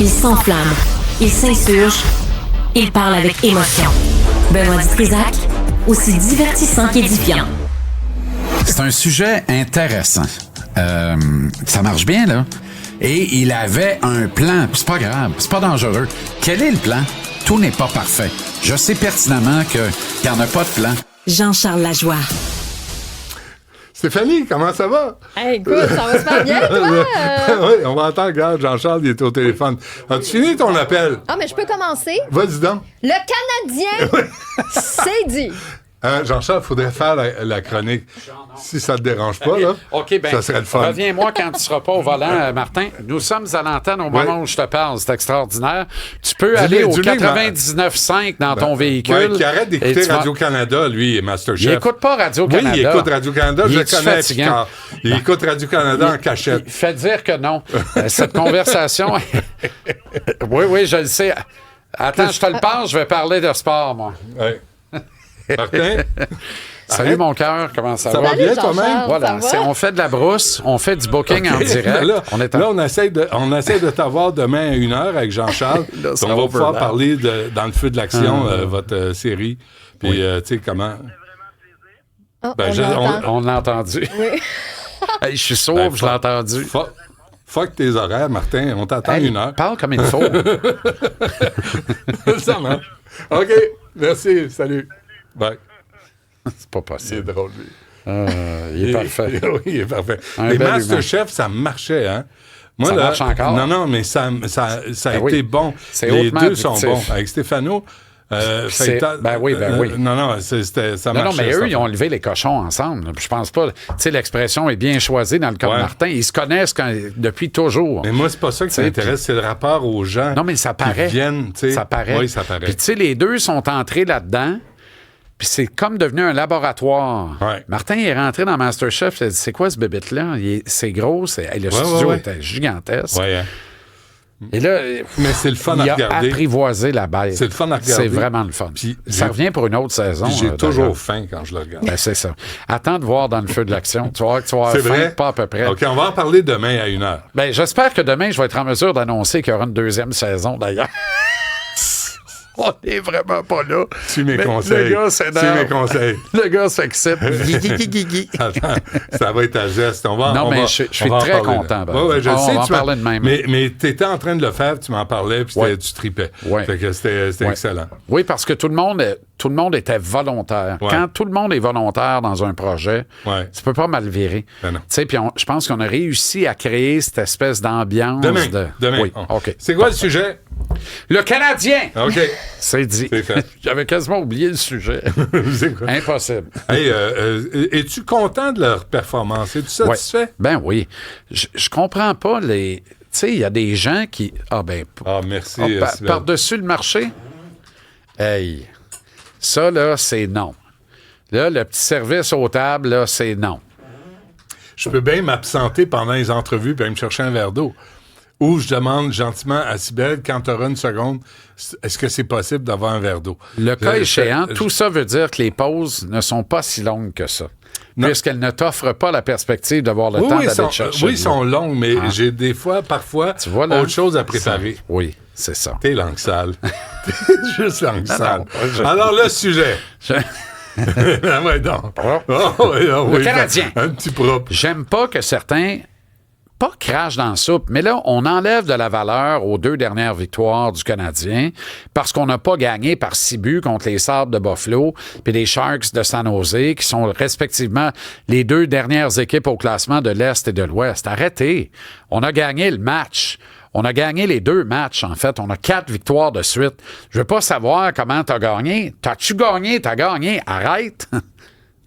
Il s'enflamme, il s'insurge, il parle avec émotion. Benoît Dutrisac, aussi divertissant qu'édifiant. C'est un sujet intéressant. Ça marche bien, là. Et il avait un plan. C'est pas grave, c'est pas dangereux. Quel est le plan? Tout n'est pas parfait. Je sais pertinemment qu'il n'y en a pas de plan. Jean-Charles Lajoie. Stéphanie, comment ça va? Hey, écoute, ça va super bien, toi? Oui, on va entendre, regarde, Jean-Charles, il est au téléphone. As-tu fini ton appel? Ah, mais je peux commencer? Vas-y donc. Le Canadien, c'est dit. Jean-Charles, il faudrait faire la chronique. Si ça te dérange pas, là, OK, ben, ça serait le fun. reviens-moi quand tu seras pas au volant, Martin. Nous sommes à l'antenne au moment où je te parle. C'est extraordinaire. Tu peux aller au 99.5 dans ton véhicule. Ouais, qui arrête d'écouter Radio-Canada, lui, Masterchef. Il écoute pas Radio-Canada. Oui, il écoute Radio-Canada, je le connais. Fatigant. Il écoute Radio-Canada en cachette. Il fait dire que non. Cette conversation... oui, je le sais. Attends, je te le passe, je vais parler de sport, moi. Oui. Martin? Salut mon cœur, comment ça va? Ça va bien Jean-Charles, toi-même? Voilà, on fait de la brousse, on fait du booking en direct. Là, on essaie de t'avoir demain à 1h avec Jean-Charles. Là, ça on va pouvoir overlap. parler Dans le feu de l'action, votre série. Puis, tu sais, comment... Oh, Ben, On l'a entendu. Oui. Hey, je suis sourd, je l'ai entendu. Fuck tes horaires, Martin. On t'attend Hey, 1h. parle comme il faut. Ça marche. OK. Merci. Salut. Bye. C'est pas possible. C'est drôle, lui. Il est parfait. Oui, il est parfait. Un Les bel Masterchef, ça marchait, hein? Moi, Ça marche encore? Non, mais ça a oui. été bon. C'est Les hautement deux sont addictif. bons. Avec Stéphano... Ben oui. Non, ça marchait. Non, mais eux, ils ont levé les cochons ensemble. Je pense pas. Tu sais, l'expression est bien choisie dans le cas de Martin. Ils se connaissent depuis toujours. Mais moi, c'est pas ça qui m'intéresse, c'est le rapport aux gens. Non, mais ça paraît. Qui viennent, tu sais. Ça paraît. Oui, ça paraît. Puis, tu sais, les deux sont entrés là-dedans. Puis c'est comme devenu un laboratoire. Ouais. Martin est rentré dans Masterchef. Il a dit, c'est quoi ce bébête-là? C'est gros. Le studio était gigantesque. Ouais, hein. Et là, mais c'est le fun à regarder. Il a apprivoisé la bête. C'est le fun à regarder. C'est vraiment le fun. Puis ça revient pour une autre saison. J'ai toujours faim quand je le regarde. Ben, c'est ça. Attends de voir dans le feu de l'action. Tu vas voir que tu vas avoir C'est faim, vrai? pas à peu près. OK, on va en parler demain à 1h. Ben, j'espère que demain, je vais être en mesure d'annoncer qu'il y aura une deuxième saison, d'ailleurs. On n'est vraiment pas là. Tu mes Mais conseils. le gars, c'est Tu mes conseils. Le gars s'excite. Guigui. Attends, ça va être à geste. Je suis très content. Oui, je on sais. va en parler de même. Mais tu étais en train de le faire, tu m'en parlais, puis tu tripais. Ouais. Fait que c'était excellent. Oui, parce que tout le monde était volontaire. Ouais. Quand tout le monde est volontaire dans un projet, tu peux pas mal virer. Ben non. Tu sais, puis je pense qu'on a réussi à créer cette espèce d'ambiance. Demain. Oui, OK. C'est quoi le sujet? Le Canadien! OK. C'est dit. C'est fait. J'avais quasiment oublié le sujet. C'est quoi? Impossible. Hey, es-tu content de leur performance? Es-tu satisfait? Ben oui. Je comprends pas les... Tu sais, il y a des gens qui... Merci. Par-dessus le marché? Hey, ça, là, c'est non. Là, le petit service aux tables, là, c'est non. Je peux bien m'absenter pendant les entrevues puis aller me chercher un verre d'eau. Ou je demande gentiment à Cybèle, quand tu auras une seconde, est-ce que c'est possible d'avoir un verre d'eau? Le cas échéant, tout ça veut dire que les pauses ne sont pas si longues que ça. Non. Puisqu'elles ne t'offrent pas la perspective d'avoir le temps d'aller te chercher. Oui, ils sont longues, mais j'ai parfois, autre chose à préparer. Oui, c'est ça. T'es langue sale. T'es juste langue sale. Alors, le sujet. Ouais, donc. Le Canadien. Un petit propre. J'aime pas que certains... pas crache dans la soupe, mais là, on enlève de la valeur aux 2 dernières victoires du Canadien parce qu'on n'a pas gagné par 6 buts contre les Sabres de Buffalo puis les Sharks de San Jose, qui sont respectivement les 2 dernières équipes au classement de l'Est et de l'Ouest. Arrêtez! On a gagné le match. On a gagné les 2 matchs, en fait. On a 4 victoires de suite. Je veux pas savoir comment t'as gagné. T'as-tu gagné? T'as gagné. Arrête!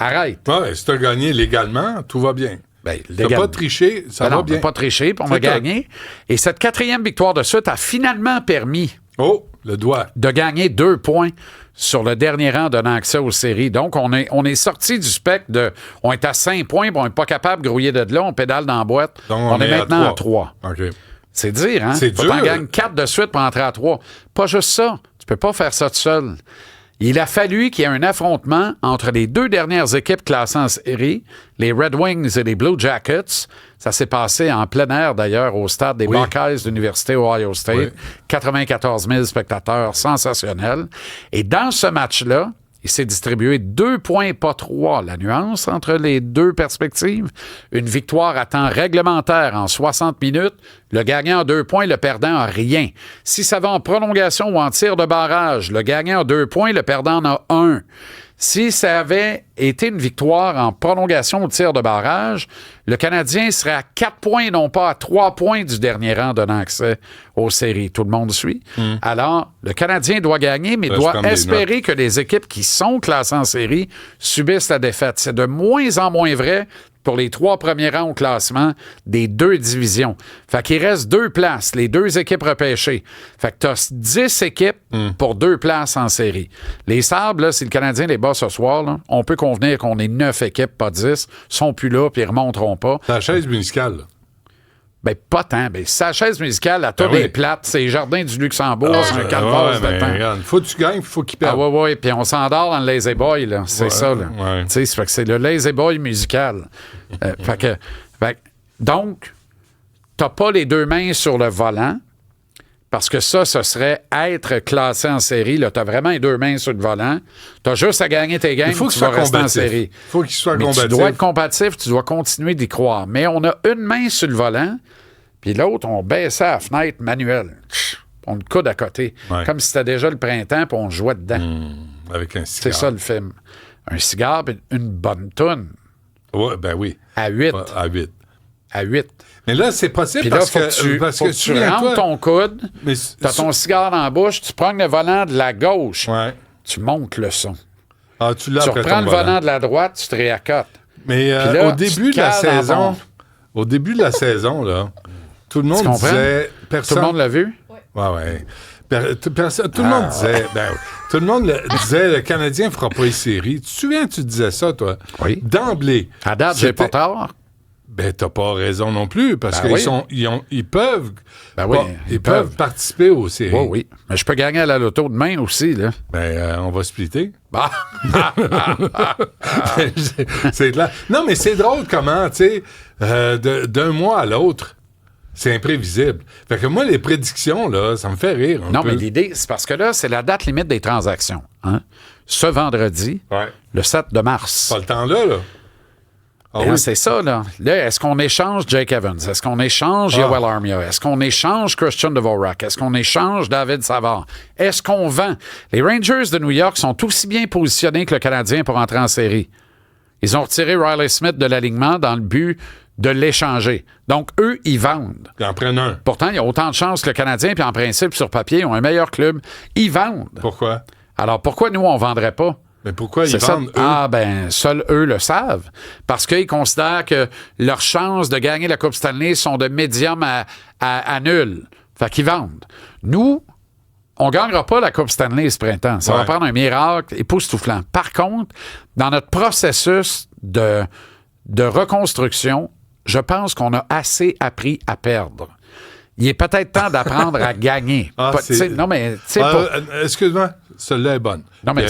Arrête! Ouais, si t'as gagné légalement, tout va bien. Ben, t'as pas triché, ça va bien. On n'a pas triché, puis on a gagné. Et cette 4e victoire de suite a finalement permis le doigt de gagner 2 points sur le dernier rang donnant accès aux séries. Donc, on est sorti du spectre de... On est à 5 points, puis on n'est pas capable de grouiller de là, on pédale dans la boîte. Donc, on est maintenant à 3. OK. C'est dire, hein? C'est dur. Faut en gagner 4 de suite pour entrer à 3. Pas juste ça. Tu peux pas faire ça tout seul. Il a fallu qu'il y ait un affrontement entre les deux dernières équipes classées en série, les Red Wings et les Blue Jackets. Ça s'est passé en plein air, d'ailleurs, au stade des Buckeyes de l'Université Ohio State. Oui. 94 000 spectateurs, sensationnel. Et dans ce match-là, il s'est distribué 2 points, pas 3. La nuance entre les deux perspectives. Une victoire à temps réglementaire en 60 minutes. Le gagnant a 2 points, le perdant a rien. Si ça va en prolongation ou en tir de barrage, le gagnant a 2 points, le perdant en a 1. Si ça avait été une victoire en prolongation ou tir de barrage, le Canadien serait à 4 points, non pas à 3 points du dernier rang donnant accès aux séries. Tout le monde suit. Alors, le Canadien doit gagner, mais doit espérer que les équipes qui sont classées en série subissent la défaite. C'est de moins en moins vrai pour les 3 premiers rangs au classement des 2 divisions. Fait qu'il reste 2 places, les 2 équipes repêchées. Fait que t'as 10 équipes pour 2 places en série. Les Sabres, là, si le Canadien les bat ce soir, là, on peut convenir qu'on est 9 équipes, pas 10, sont plus là, puis ils remonteront pas. C'est la chaise musicale, là. Ben, pas tant. Ben, sa chaise musicale, la tour des plates, c'est les jardins du Luxembourg, c'est un calvaire de temps. Regarde, faut que tu gagnes, faut qu'il perde. Ah ouais, puis on s'endort dans le Lazy Boy, là. C'est ça, là. Ouais. Tu sais, ça fait que c'est le Lazy Boy musical. Donc, t'as pas les 2 mains sur le volant, parce que ça, ce serait être classé en série. Là, t'as vraiment les 2 mains sur le volant. T'as juste à gagner tes games, tu vas rester en série. Il faut qu'il soit mais combatif. Tu dois être combatif, tu dois continuer d'y croire. Mais on a une main sur le volant, puis l'autre, on baissait la fenêtre manuelle. On le coude à côté. Ouais. Comme si c'était déjà le printemps, puis on jouait dedans. Avec un cigare. C'est ça, le film. Un cigare, puis une bonne toune. Ouais, ben oui. À 8. Ouais, à 8. À 8. Mais là, c'est possible puis parce là, que tu rentres ton coude, tu as ton cigare dans la bouche, tu prends le volant de la gauche, tu montes le son. Ah, tu reprends le volant de la droite, tu te réaccotes. Mais là, au début de la saison, là, tout le monde disait... Tout le monde l'a vu? Ouais. Tout le monde disait... tout le monde disait, le Canadien ne fera pas les séries. Tu te souviens, tu disais ça, toi? Oui. D'emblée. À date, j'ai pas tort. Ben, t'as pas raison non plus, parce qu'ils peuvent... ils peuvent participer aux séries. Oui. Mais je peux gagner à la loto demain aussi, là. Ben, on va splitter. C'est clair. Non, mais c'est drôle comment, tu sais, d'un mois à l'autre, c'est imprévisible. Fait que moi, les prédictions, là, ça me fait rire un peu. Non, mais l'idée, c'est parce que là, c'est la date limite des transactions. Hein? Ce vendredi, le 7 de mars. Pas le temps là. Oui. C'est ça, là. Là, est-ce qu'on échange Jake Evans? Est-ce qu'on échange Yoel Armia? Est-ce qu'on échange Christian Dvorak? Est-ce qu'on échange David Savard? Est-ce qu'on vend? Les Rangers de New York sont aussi bien positionnés que le Canadien pour entrer en série. Ils ont retiré Riley Smith de l'alignement dans le but de l'échanger. Donc, eux, ils vendent. Ils en prennent un. Pourtant, il y a autant de chances que le Canadien, puis en principe, sur papier, ils ont un meilleur club. Ils vendent. Pourquoi? Alors, pourquoi nous, on ne vendrait pas? Mais pourquoi ils vendent, eux? Seuls eux le savent. Parce qu'ils considèrent que leurs chances de gagner la Coupe Stanley sont de médium à nul. Fait qu'ils vendent. Nous, on ne gagnera pas la Coupe Stanley ce printemps. Ça va prendre un miracle époustouflant. Par contre, dans notre processus de reconstruction, je pense qu'on a assez appris à perdre. Il est peut-être temps d'apprendre à gagner. Non, mais... Excuse-moi, celle-là est bonne. Non, mais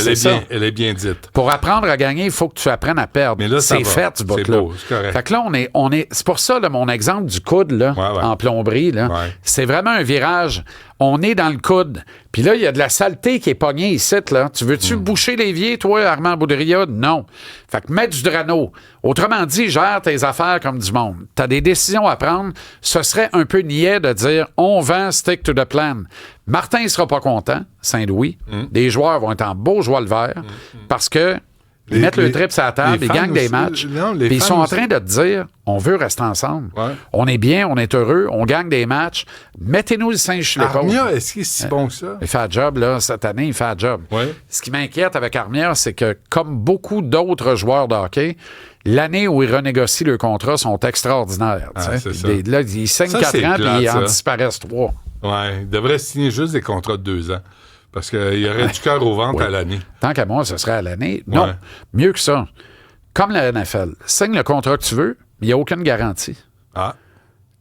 elle est bien dite. Pour apprendre à gagner, il faut que tu apprennes à perdre. Mais là, c'est fait, ce bout-là. C'est correct. Fait que là, on est c'est pour ça, là, mon exemple du coude, là, en plomberie, là, c'est vraiment un virage. On est dans le coude. Puis là, il y a de la saleté qui est pognée ici, là. Tu veux-tu boucher l'évier, toi, Armand Boudria? Non. Fait que mets du Drano. Autrement dit, gère tes affaires comme du monde. T'as des décisions à prendre. Ce serait un peu niais de dire on vend, stick to the plan. Martin ne sera pas content, Saint-Louis. Des joueurs vont être en beau joie le vert parce que ils mettent le trip sur la table, ils gagnent des matchs. Puis ils sont en train de te dire on veut rester ensemble. On est bien, on est heureux, on gagne des matchs. Mettez-nous le singe sur l'épaule. Armia, est-ce qu'il est si bon que ça? Il fait un job, là, cette année, il fait un job. Ce qui m'inquiète avec Armia, c'est que, comme beaucoup d'autres joueurs de hockey, l'année où ils renégocient le contrat sont extraordinaires. C'est ça. Là, ils signent 4 ans, puis ils en disparaissent 3. Ouais, ils devraient signer juste des contrats de 2 ans. Parce qu'il y aurait du cœur au ventre à l'année. Tant qu'à moi, ce serait à l'année. Non, mieux que ça. Comme la NFL, signe le contrat que tu veux, mais il n'y a aucune garantie.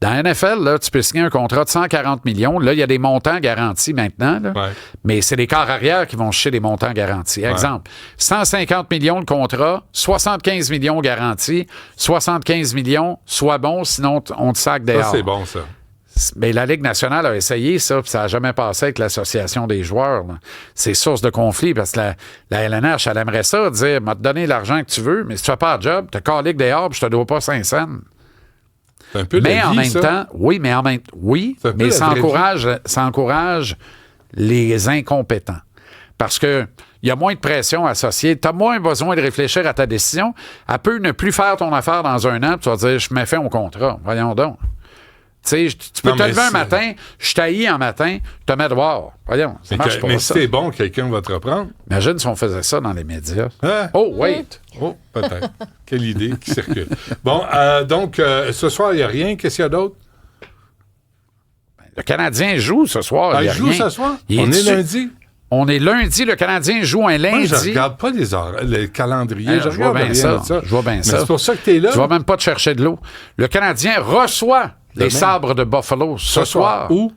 Dans la NFL, là, tu peux signer un contrat de 140 millions. Là, il y a des montants garantis maintenant. Là. Ouais. Mais c'est les corps arrière qui vont chercher des montants garantis. Exemple, 150 millions de contrat, 75 millions garantis, 75 millions, sois bon, sinon on te sac dehors. Ça, c'est bon, ça. Mais la Ligue nationale a essayé ça, puis ça n'a jamais passé avec l'Association des joueurs. Là. C'est source de conflit, parce que la LNH, elle aimerait ça, dire, m'a te donné l'argent que tu veux, mais si tu fais pas de job, tu as calé dehors, puis je te dois pas 5 cents. C'est un peu Mais la en vie, même ça. temps, C'est un peu mais la ça vraie encourage les incompétents. Parce que il y a moins de pression associée. Tu as moins besoin de réfléchir à ta décision. Elle peut ne plus faire ton affaire dans un an, puis tu vas dire, je mets fin au contrat. Voyons donc. Tu sais, tu peux Non, te mais lever un c'est- matin, je t'haïs un matin, je te mets dehors. Voyons, ça marche pas Mais ça. si t'es bon, quelqu'un va te reprendre. Imagine si on faisait ça dans les médias. Hein? Oh, wait! Oh, peut-être. Quelle idée qui circule. Bon, donc, ce soir, il n'y a rien. Qu'est-ce qu'il y a d'autre? Le Canadien joue ce soir. Ah, il y il a joue rien. ce soir? Il On est dessus. lundi? On est lundi. Le Canadien joue un Moi, lundi. je regarde pas le calendrier. Alors, je je vois regarde bien rien ça. de Je vois bien Mais ça. c'est pour ça que tu es là. Tu vas même pas te chercher de l'eau. Le Canadien reçoit les Demain. Sabres de Buffalo ce soir. Où?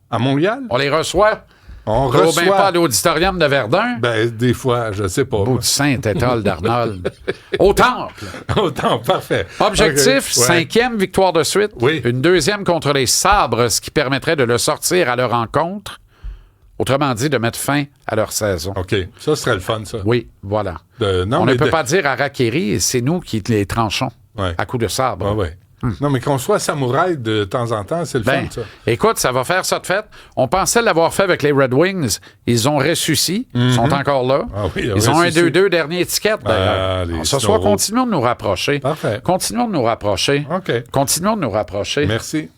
À Montréal? On les reçoit. On Bien pas reçoit. à l'auditorium de Verdun. Ben, des fois, je sais pas. Bout de Saint-Étoile d'Arnold. Au Temple. Autant, parfait. Objectif, Ok, ouais. 5e victoire de suite. Oui. Une 2e contre les Sabres, ce qui permettrait de le sortir à leur rencontre. Autrement dit, de mettre fin à leur saison. OK. Ça serait le fun, ça. Oui, voilà. Non, On mais ne peut pas dire à Rakiri, c'est nous qui les tranchons Ouais. à coups de sabre. Ouais, ouais. Non, mais qu'on soit samouraï de temps en temps, c'est le Ben, fun, ça. écoute, ça va faire ça de fait. On pensait l'avoir fait avec les Red Wings. Ils ont ressuscité. Ils sont encore là. Ah oui, ils ont un ressuscité. 2-2 dernier étiquette, d'ailleurs. les Ce soir, Snorro. continuons de nous rapprocher. Parfait. Continuons de nous rapprocher. OK. Continuons de nous rapprocher. Merci.